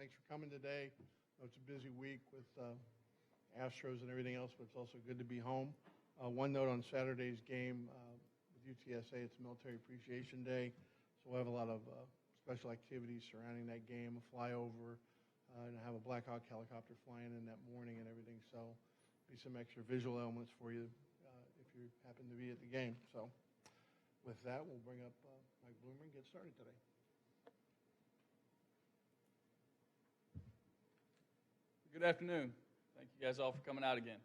Thanks for coming today. I know it's a busy week with Astros and everything else, but it's also good to be home. One note on Saturday's game with UTSA, it's Military Appreciation Day, so we'll have a lot of special activities surrounding that game, a flyover, and have a Black Hawk helicopter flying in that morning and everything, so be some extra visual elements for you if you happen to be at the game. So with that, we'll bring up Mike Bloomer and get started today. Good afternoon. Thank you guys all for coming out again.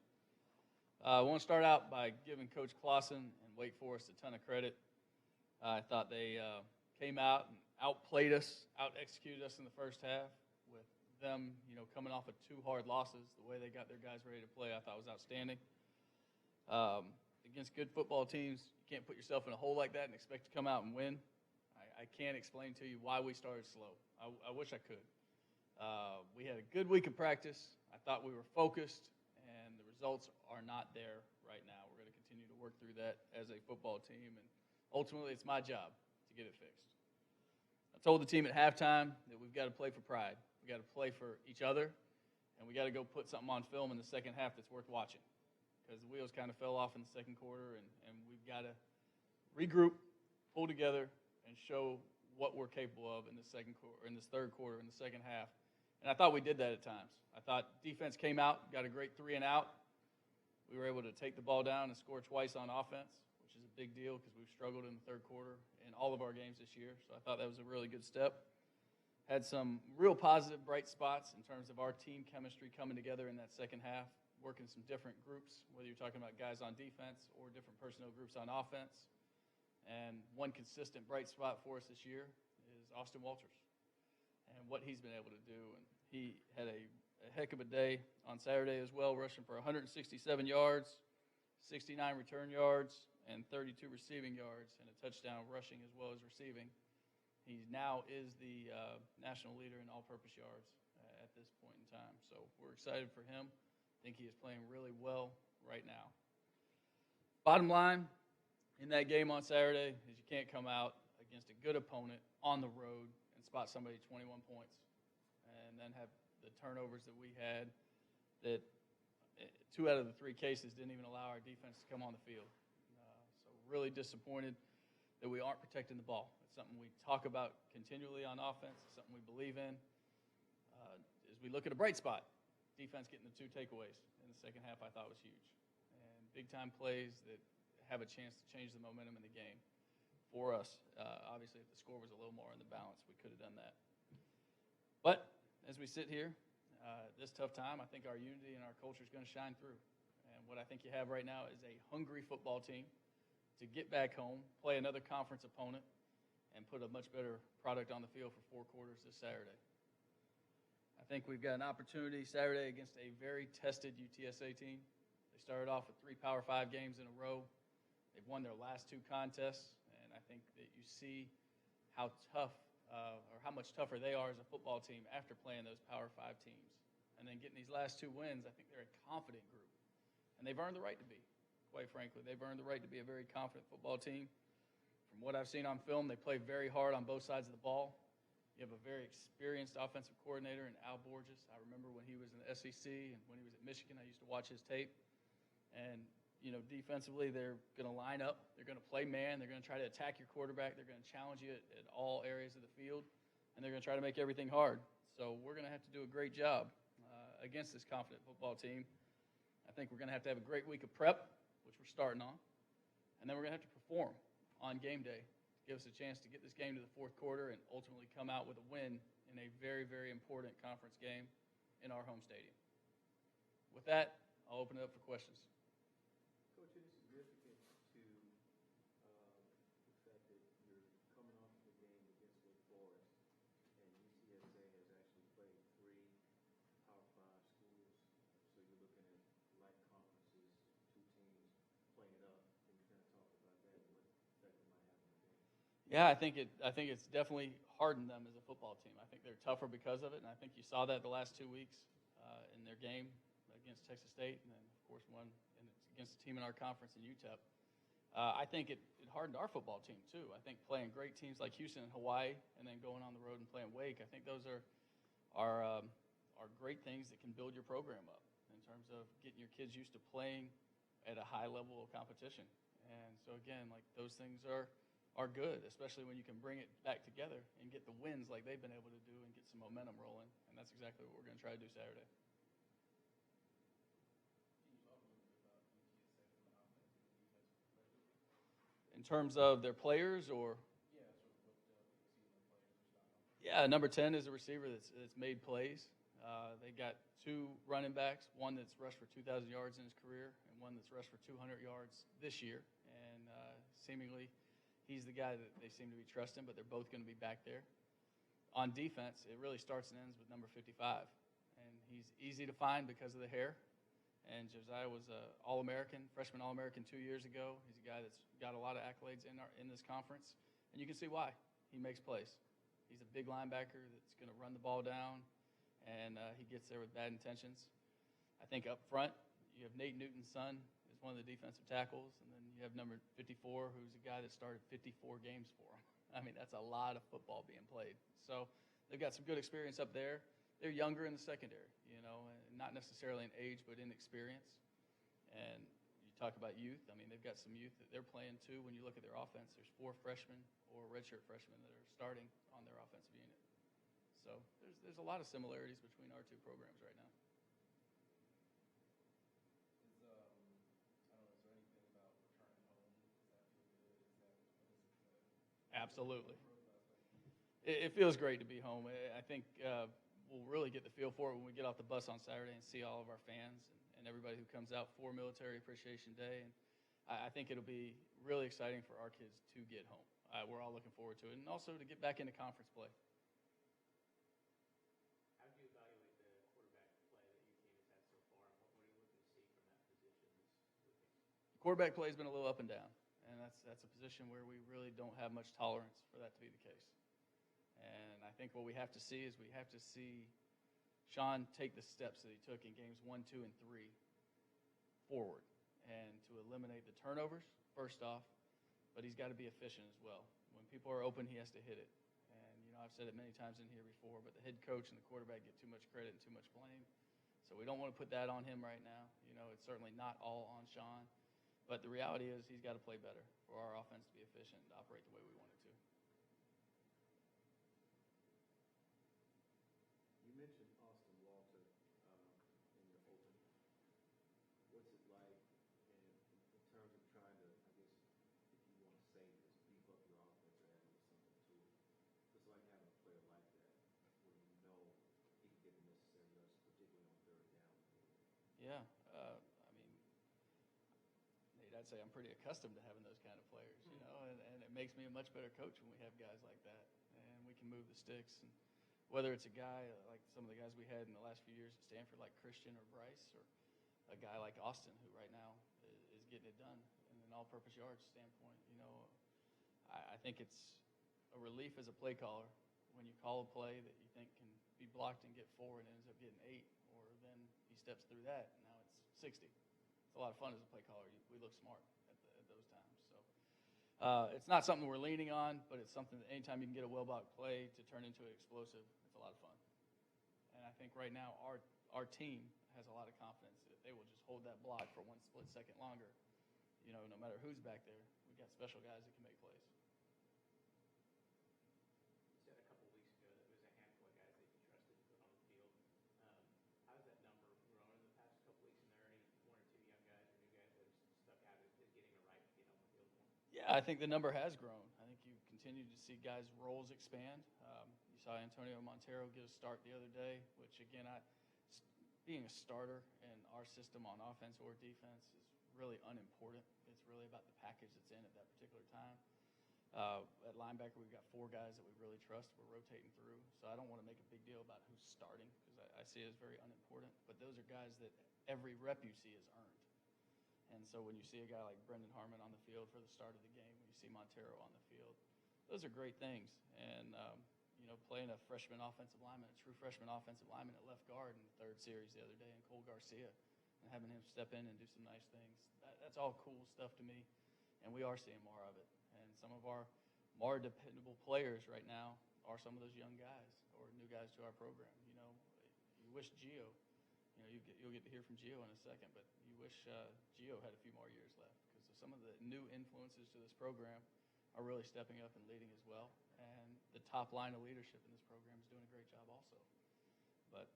I want to start out by giving Coach Clausen and Wake Forest a ton of credit. I thought they came out and outplayed us, out-executed us in the first half with them, coming off of 2 hard losses. The way they got their guys ready to play, I thought was outstanding. Against good football teams, you can't put yourself in a hole like that and expect to come out and win. I can't explain to you why we started slow. I wish I could. We had a good week of practice. I thought we were focused, and the results are not there right now. We're going to continue to work through that as a football team, and ultimately it's my job to get it fixed. I told the team at halftime that we've got to play for pride. We've got to play for each other, and we've got to go put something on film in the second half that's worth watching, because the wheels kind of fell off in the second quarter, and we've got to regroup, pull together, and show what we're capable of in this third quarter, in the second half. And I thought we did that at times. I thought defense came out, got a great 3 and out. We were able to take the ball down and score twice on offense, which is a big deal because we've struggled in the third quarter in all of our games this year. So I thought that was a really good step. Had some real positive, bright spots in terms of our team chemistry coming together in that second half, working some different groups, whether you're talking about guys on defense or different personnel groups on offense. And one consistent bright spot for us this year is Austin Walters and what he's been able to do. And he had a heck of a day on Saturday as well, rushing for 167 yards, 69 return yards, and 32 receiving yards, and a touchdown rushing as well as receiving. He now is the national leader in all-purpose yards at this point in time. So we're excited for him. I think he is playing really well right now. Bottom line in that game on Saturday is you can't come out against a good opponent on the road and spot somebody 21 points and then have the turnovers that we had, that 2 out of the 3 cases didn't even allow our defense to come on the field. So really disappointed that we aren't protecting the ball. It's something we talk about continually on offense. It's something we believe in. As we look at a bright spot, defense getting the 2 takeaways in the second half I thought was huge. And big-time plays that have a chance to change the momentum in the game for us. Obviously, if the score was a little more in the balance, we could have done that. But as we sit here, this tough time, I think our unity and our culture is going to shine through. And what I think you have right now is a hungry football team to get back home, play another conference opponent, and put a much better product on the field for 4 quarters this Saturday. I think we've got an opportunity Saturday against a very tested UTSA team. They started off with 3 Power 5 games in a row. They've won their last 2 contests, and I think that you see how tough or how much tougher they are as a football team after playing those Power 5 teams. And then getting these last 2 wins, I think they're a confident group. And they've earned the right to be, quite frankly. They've earned the right to be a very confident football team. From what I've seen on film, they play very hard on both sides of the ball. You have a very experienced offensive coordinator in Al Borges. I remember when he was in the SEC and when he was at Michigan, I used to watch his tape. And defensively, they're going to line up. They're going to play man. They're going to try to attack your quarterback. They're going to challenge you at all areas of the field, and they're going to try to make everything hard. So we're going to have to do a great job against this confident football team. I think we're going to have a great week of prep, which we're starting on, and then we're going to have to perform on game day to give us a chance to get this game to the 4th quarter and ultimately come out with a win in a very, very important conference game in our home stadium. With that, I'll open it up for questions. Coach, it is significant to the fact that you're coming off the game against Wake Forest, and UTSA has actually played 3 Power 5 schools, so you're looking at like conferences, 2 teams playing it up. Can you kind of talk about that and what effect it might have on the game? Yeah, I think it's definitely hardened them as a football team. I think they're tougher because of it, and I think you saw that the last 2 weeks in their game against Texas State, and then, of course, one against a team in our conference in UTEP. I think it hardened our football team, too. I think playing great teams like Houston and Hawaii and then going on the road and playing Wake, I think those are are great things that can build your program up in terms of getting your kids used to playing at a high level of competition. And so again, like those things are good, especially when you can bring it back together and get the wins like they've been able to do and get some momentum rolling. And that's exactly what we're going to try to do Saturday. In terms of their players, or yeah, number 10 is a receiver that's made plays. They got 2 running backs, one that's rushed for 2,000 yards in his career and one that's rushed for 200 yards this year. And seemingly he's the guy that they seem to be trusting, but they're both going to be back there. On defense, it really starts and ends with number 55. And he's easy to find because of the hair. And Josiah was an All-American, freshman All-American 2 years ago. He's a guy that's got a lot of accolades in this conference. And you can see why. He makes plays. He's a big linebacker that's going to run the ball down, and he gets there with bad intentions. I think up front, you have Nate Newton's son is one of the defensive tackles, and then you have number 54, who's a guy that started 54 games for him. I mean, that's a lot of football being played. So they've got some good experience up there. They're younger in the secondary, you know, and not necessarily in age, but in experience. And you talk about youth. I mean, they've got some youth that they're playing too. When you look at their offense, there's 4 freshmen or redshirt freshmen that are starting on their offensive unit. So there's a lot of similarities between our 2 programs right now. Absolutely. It feels great to be home. I think we'll really get the feel for it when we get off the bus on Saturday and see all of our fans and everybody who comes out for Military Appreciation Day. And I think it'll be really exciting for our kids to get home. We're all looking forward to it, and also to get back into conference play. How do you evaluate the quarterback play that your team has had so far, and what are you looking to see from that position this weekend? Quarterback play has been a little up and down, and that's a position where we really don't have much tolerance for that to be the case. And I think what we have to see is we have to see Sean take the steps that he took in games 1, 2, and 3 forward, and to eliminate the turnovers, first off, but he's got to be efficient as well. When people are open, he has to hit it. And, you know, I've said it many times in here before, but the head coach and the quarterback get too much credit and too much blame. So we don't want to put that on him right now. You know, it's certainly not all on Sean. But the reality is he's got to play better for our offense to be efficient and operate the way we want it to. You mentioned Austin Walter in your opening. What's it like in terms of trying to, I guess, if you want to say this, beef up your offense or add a little something to it? What's it like having a player like that where you know he can get the necessary yards, particularly on 3rd down? Yeah. I mean, Nate, I'd say I'm pretty accustomed to having those kind of players, you know, and it makes me a much better coach when we have guys like that. And we can move the sticks. And whether it's a guy like some of the guys we had in the last few years at Stanford, like Christian or Bryce, or a guy like Austin, who right now is getting it done in an all-purpose yards standpoint. You know, I think it's a relief as a play caller when you call a play that you think can be blocked and get 4 and ends up getting 8, or then he steps through that and now it's 60. It's a lot of fun as a play caller. We look smart at those times. So it's not something we're leaning on, but it's something that anytime you can get a well-blocked play to turn into an explosive, it's a lot of fun. And I think right now our team has a lot of confidence that if they will just hold that block for 1 split second longer, you know, no matter who's back there, we got special guys that can make plays. You said a couple of weeks ago that there was a handful of guys that you trusted to put on the field. How's that number grown in the past couple of weeks? And are there any 1 or 2 young guys or new guys that have stuck out as getting it right to get on the field more? Yeah, I think the number has grown. I think you continue to see guys' roles expand. You saw Antonio Montero get a start the other day, which, again, being a starter in our system on offense or defense is really unimportant. It's really about the package that's in at that particular time. At linebacker, we've got 4 guys that we really trust. We're rotating through. So I don't want to make a big deal about who's starting because I see it as very unimportant. But those are guys that every rep you see is earned. And so when you see a guy like Brendan Harmon on the field for the start of the game, when you see Montero on the field, those are great things. And, you know, playing a freshman offensive lineman, a true freshman offensive lineman at left guard in the 3rd series the other day, and Cole Garcia, and having him step in and do some nice things, that's all cool stuff to me. And we are seeing more of it. And some of our more dependable players right now are some of those young guys, or new guys to our program. You wish Gio, you'll get to hear from Gio in a second, but you wish Gio had a few more years left because some of the new influences to this program are really stepping up and leading as well. And the top line of leadership in this program is doing a great job also. But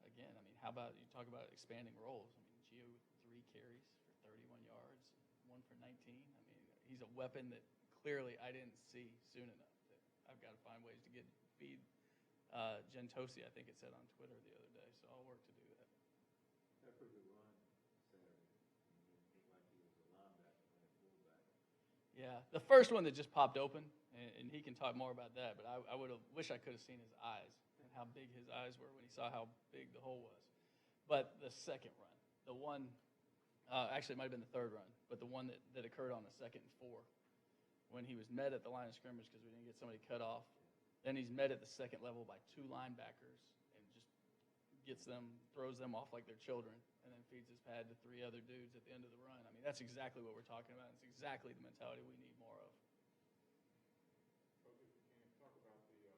again, I mean, how about you talk about expanding roles? I mean, Gio with 3 carries for 31 yards, 1 for 19. I mean, he's a weapon that clearly I didn't see soon enough. That I've got to find ways to feed Gentosi, I think it said on Twitter the other day. So I'll work to do that. Had a pretty good run Saturday. He looked like he was a linebacker and a fullback. Yeah, the first one that just popped open, and he can talk more about that, but I wish I could have seen his eyes and how big his eyes were when he saw how big the hole was. But the second run, the one, actually it might have been the third run, but the one that occurred on the 2nd and 4, when he was met at the line of scrimmage because we didn't get somebody cut off. Then he's met at the second level by 2 linebackers and just throws them off like they're children, and then feeds his pad to 3 other dudes at the end of the run. I mean, that's exactly what we're talking about. It's exactly the mentality we need more of. Coach, if you can talk about the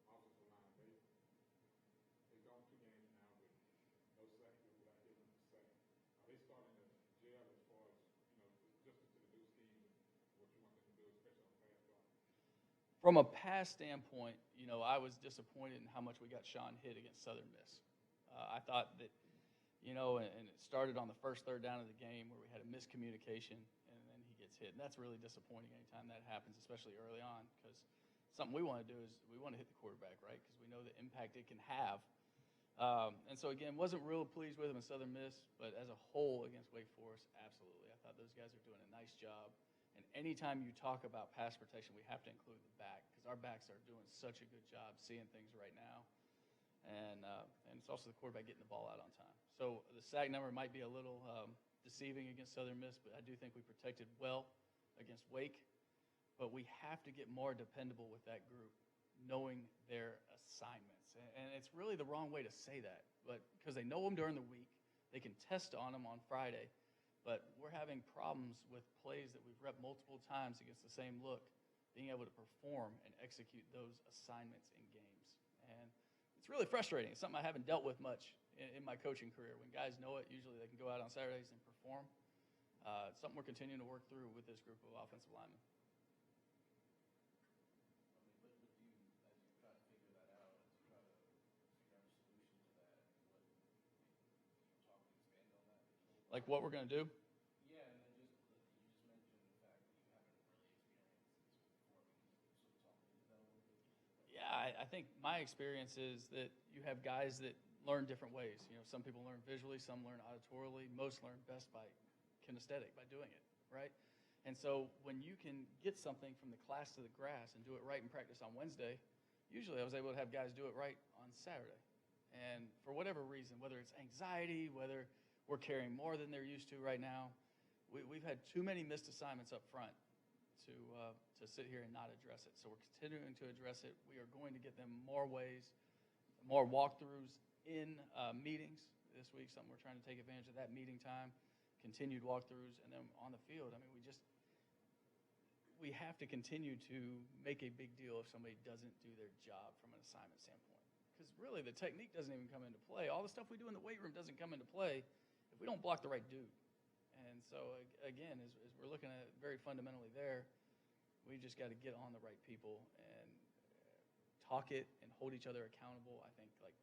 offensive line. They've gone 2 games now with no sack, without giving them a sack. Are they starting to gel as far as, just to the new scheme and what you want them to do, especially on pass block? From a pass standpoint, I was disappointed in how much we got Sean hit against Southern Miss. I thought that, and it started on the first third down of the game where we had a miscommunication, and then he gets hit. And that's really disappointing anytime that happens, especially early on, because something we want to do is we want to hit the quarterback, right, because we know the impact it can have. And so, again, wasn't real pleased with him in Southern Miss, but as a whole against Wake Forest, absolutely. I thought those guys are doing a nice job. And anytime you talk about pass protection, we have to include the back because our backs are doing such a good job seeing things right now. And it's also the quarterback getting the ball out on time. So the sack number might be a little deceiving against Southern Miss, but I do think we protected well against Wake. But we have to get more dependable with that group, knowing their assignments. And it's really the wrong way to say that, but because they know them during the week, they can test on them on Friday. But we're having problems with plays that we've repped multiple times against the same look, being able to perform and execute those assignments in games. And it's really frustrating. It's something I haven't dealt with much in my coaching career. When guys know it, usually they can go out on Saturdays and perform. It's something we're continuing to work through with this group of offensive linemen. What do you, as you try to figure that out, as you try to figure out a solution to that, talk and expand on that? Like what we're going to do? Yeah, and then you just mentioned the fact that you haven't really experienced this before. Can you sort of talk into that a little bit? Yeah, I think my experience is that you have guys that learn different ways. Some people learn visually, some learn auditorily. Most learn best by kinesthetic, by doing it, right? And so when you can get something from the class to the grass and do it right in practice on Wednesday, usually I was able to have guys do it right on Saturday. And for whatever reason, whether it's anxiety, whether we're carrying more than they're used to right now, we've had too many missed assignments up front to sit here and not address it. So we're continuing to address it. We are going to get them more ways, more walkthroughs in meetings this week, something we're trying to take advantage of that meeting time, continued walkthroughs, and then on the field. I mean, we have to continue to make a big deal if somebody doesn't do their job from an assignment standpoint. Because really, the technique doesn't even come into play. All the stuff we do in the weight room doesn't come into play if we don't block the right dude. And so, again, as we're looking at it very fundamentally there, we just got to get on the right people and talk it and hold each other accountable. I think, like,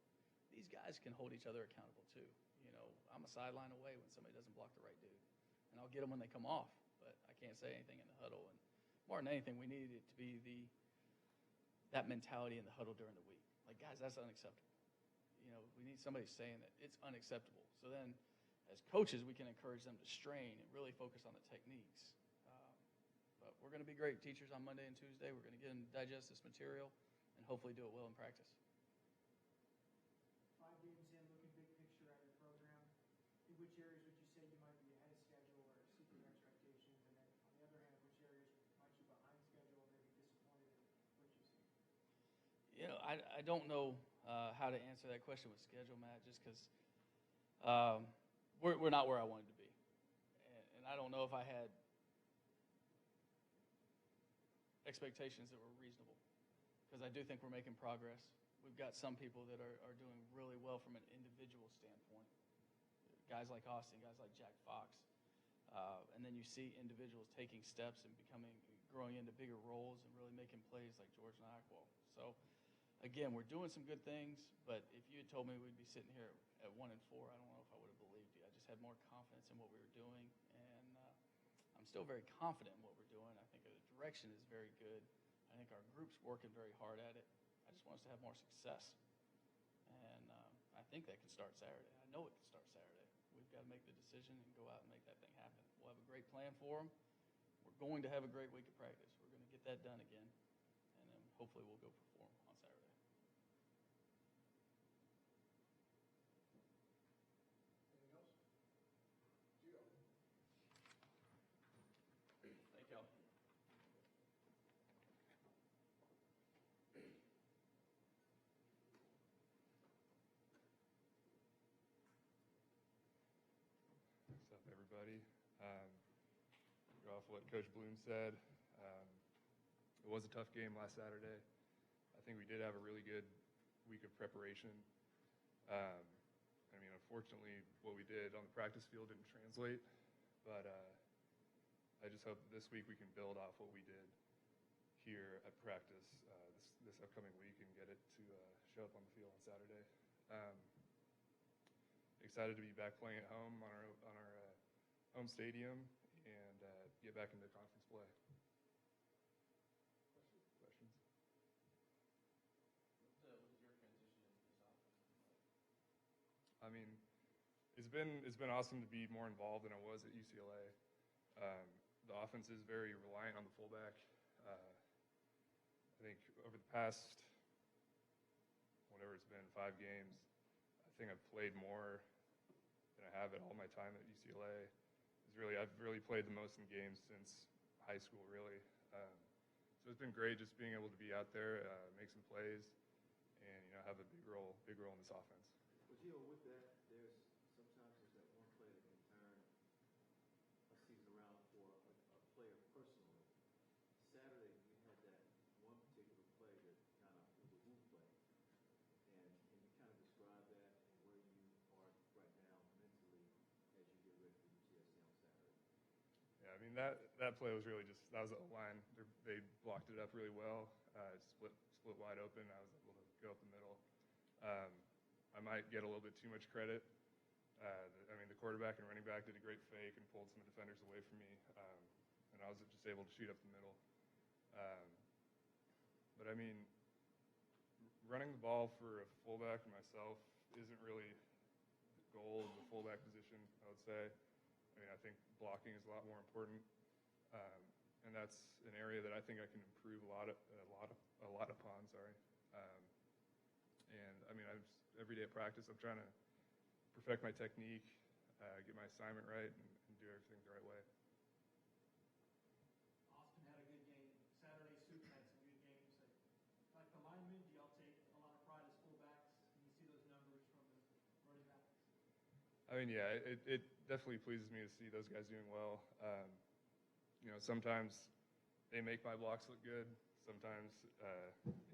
these guys can hold each other accountable too. I'm a sideline away when somebody doesn't block the right dude. And I'll get them when they come off, but I can't say anything in the huddle. And more than anything, we needed it to be that mentality in the huddle during the week. Like, guys, that's unacceptable. We need somebody saying that it's unacceptable. So then, as coaches, we can encourage them to strain and really focus on the techniques. But we're going to be great teachers on Monday and Tuesday. We're going to get them to digest this material and hopefully do it well in practice. 5 games in, looking big picture at your program, in which areas would you say you might be ahead of schedule or exceeding your expectations? And then, on the other hand, which areas might you behind schedule or maybe disappointed in what you've seen? I don't know how to answer that question with schedule, Matt, just because we're not where I wanted to be. And I don't know if I had expectations that were reasonable. because I do think we're making progress. We've got some people that are doing really well from an individual standpoint. Guys like Austin, guys like Jack Fox. And then you see individuals taking steps and growing into bigger roles and really making plays like George Nyquil. So, again, we're doing some good things, but if you had told me we'd be sitting here at 1-4, I don't know if I would have believed you. I just had more confidence in what we were doing, and I'm still very confident in what we're doing. I think the direction is very good. I think our group's working very hard at it. I just want us to have more success, and I think that can start Saturday. I know it can start Saturday. We've got to make the decision and go out and make that thing happen. We'll have a great plan for them. We're going to have a great week of practice. We're going to get that done again, and then hopefully we'll go perform on Saturday. Anything else? Gio? Thank y'all. What's up, everybody? Go off what Coach Bloom said. It was a tough game last Saturday. I think we did have a really good week of preparation. Unfortunately, what we did on the practice field didn't translate, but I just hope that this week we can build off what we did here at practice this upcoming week and get it to show up on the field on Saturday. Excited to be back playing at home on our home stadium and get back into conference play. Questions? What is your transition into this offense like? It's been awesome to be more involved than I was at UCLA. The offense is very reliant on the fullback. I think over the past, whatever it's been, 5 games, I think I've played more than I have at all my time at UCLA. I've really played the most in games since high school, really. So it's been great just being able to be out there, make some plays, and have a big role in this offense. Well, Gio, with that, there's sometimes that one play that can turn a season around for a player personally. Saturday, you had that one particular play that kind of was a woo play. And can you kind of describe that and where you are right now mentally as you get ready for UTSA on Saturday? Yeah, that play was really that was a line. They blocked it up really well. Split wide open. I was able to go up the middle. I might get a little bit too much credit. The quarterback and running back did a great fake and pulled some defenders away from me, and I was just able to shoot up the middle. Running the ball for a fullback and myself isn't really the goal of the fullback position, I would say. I think blocking is a lot more important, and that's an area that I think I can improve a lot upon. Sorry. Every day at practice, I'm trying to perfect my technique, get my assignment right, and do everything the right way. Austin had a good game. Saturday, Soup had some good games. Like the linemen, do y'all take a lot of pride as fullbacks when you see those numbers from the running backs? It definitely pleases me to see those guys doing well. Sometimes they make my blocks look good. Sometimes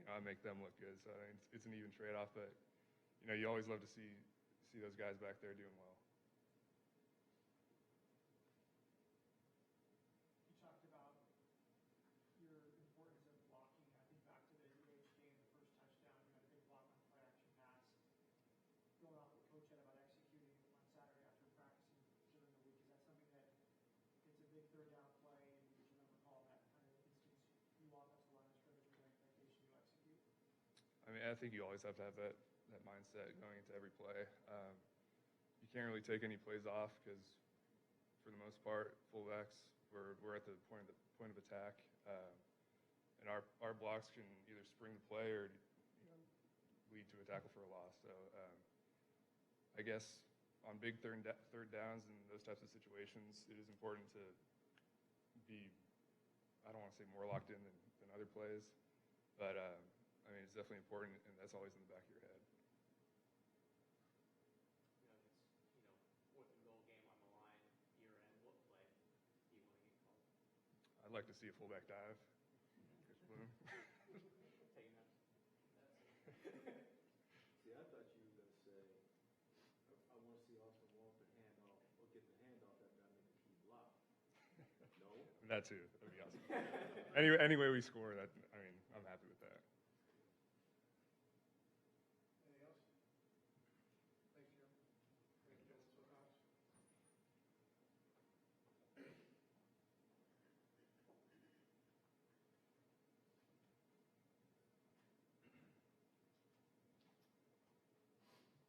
I make them look good. So it's an even trade-off, but you always love to see those guys back there doing well. You talked about your importance of blocking. I think back to the UH game, the first touchdown, you had a big block on play action pass. Going off what Coach said about executing on Saturday after practicing during the week, is that something that it's a big third down play, and would you ever call that kind of instance you walk up to the line of scrimmage with an expectation you execute? I think you always have to have that mindset going into every play. You can't really take any plays off because, for the most part, fullbacks we're at the point of attack, and our blocks can either spring the play or lead to a tackle for a loss. So I guess on big third downs and those types of situations, it is important to be, I don't want to say more locked in than other plays, but it's definitely important, and that's always in the back of your head. It's 4th and goal game on the line, year end. What play do you want to get called? I'd like to see a fullback dive. Coach Bloom. Taking that. That too. That'd be awesome. Any way we score, that I mean, I'm happy with that. Anything else? Thanks, Jim. Thank you, Mr. Cox.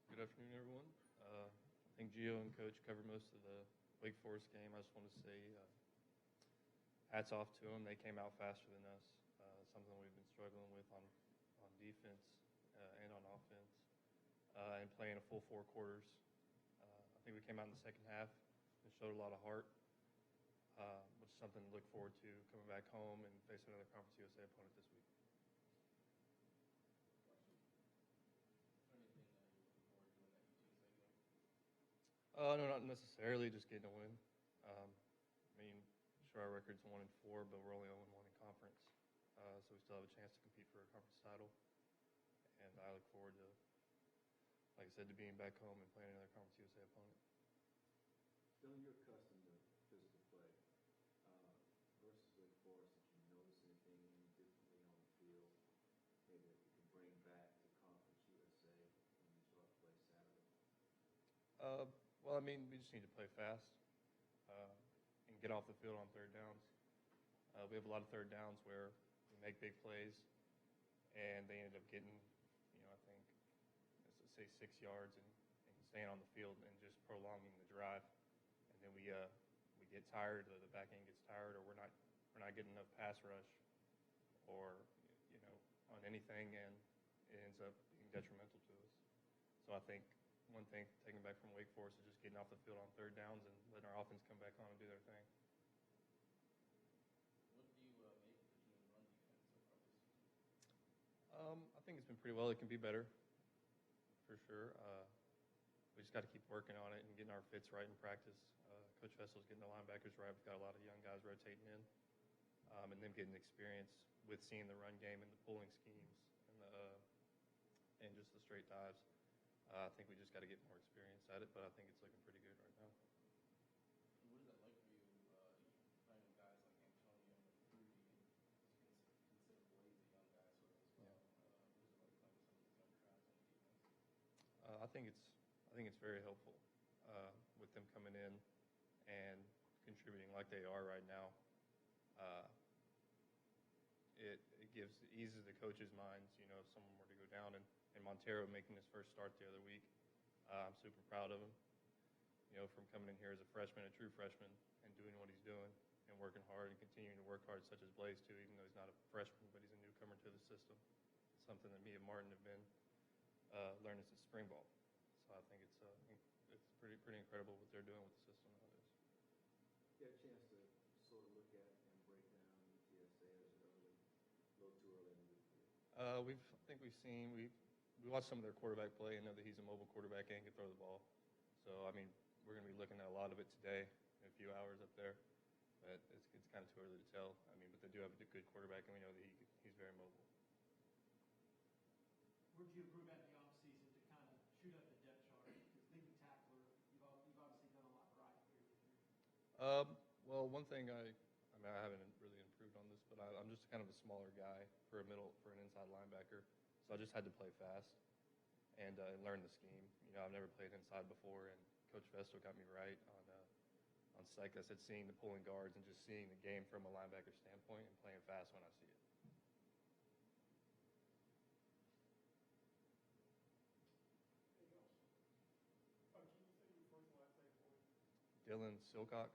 Good afternoon, everyone. I think Gio and Coach covered most of the Wake Forest game. I just want to say hats off to them. They came out faster than us, something we've been struggling with on defense and on offense, and playing a full 4 quarters. I think we came out in the second half and showed a lot of heart, which is something to look forward to coming back home and facing another Conference USA opponent this week. No, not necessarily. Just getting a win. I mean, sure, our record's 1-4, but we're only 0-1 in conference, so we still have a chance to compete for a conference title. And I look forward to, like I said, to being back home and playing another Conference USA opponent. Dylan, you're accustomed to physical play versus Wake Forest. Did you notice anything any differently on the field? Maybe that you can bring back to Conference USA when you start to play Saturday. Well, I mean, we just need to play fast and get off the field on third downs. We have a lot of third downs where we make big plays, and they ended up getting, I think, let's say 6 yards and staying on the field and just prolonging the drive. And then we get tired, the back end gets tired, or we're not getting enough pass rush, or on anything, and it ends up being detrimental to us. So I think one thing taking back from Wake Forest is just getting off the field on third downs and letting our offense come back on and do their thing. What do you make of the team's run defense so far this season? I think it's been pretty well. It can be better, for sure. We just got to keep working on it and getting our fits right in practice. Coach Vessel's getting the linebackers right. We've got a lot of young guys rotating in, and them getting experience with seeing the run game and the pulling schemes and just the straight dives. I think we just got to get more experience at it, but I think it's looking pretty good right now. And what is that like for you, playing with guys like Antonio and Rudy, and consider Blaze a young guy sort of as well? What is it like playing with some of these young crowds on defense? I think it's very helpful with them coming in and contributing like they are right now. It eases the coaches' minds, if someone were to go down, and Montero making his first start the other week. I'm super proud of him, from coming in here as a freshman, a true freshman, and doing what he's doing and working hard and continuing to work hard, such as Blaze too, even though he's not a freshman, but he's a newcomer to the system. It's something that me and Martin have been learning since spring ball. So I think it's pretty incredible what they're doing with the system nowadays. You had a chance to sort of look at and break down UTSA as early, a little too early in the week. I think we watched some of their quarterback play and know that he's a mobile quarterback and can throw the ball. So, I mean, we're going to be looking at a lot of it today in a few hours up there. But it's kind of too early to tell. I mean, but they do have a good quarterback, and we know that he's very mobile. Where did you improve at in the offseason to kind of shoot up the depth chart? Because leading tackler, you've obviously done a lot right here. Well, one thing I haven't really improved on this, but I'm just kind of a smaller guy for an inside linebacker. So I just had to play fast and learn the scheme. I've never played inside before, and Coach Vestal got me right on like I said, seeing the pulling guards and just seeing the game from a linebacker standpoint and playing fast when I see it. Anything else? Can you say your first and last name for me? Dylan Silcox.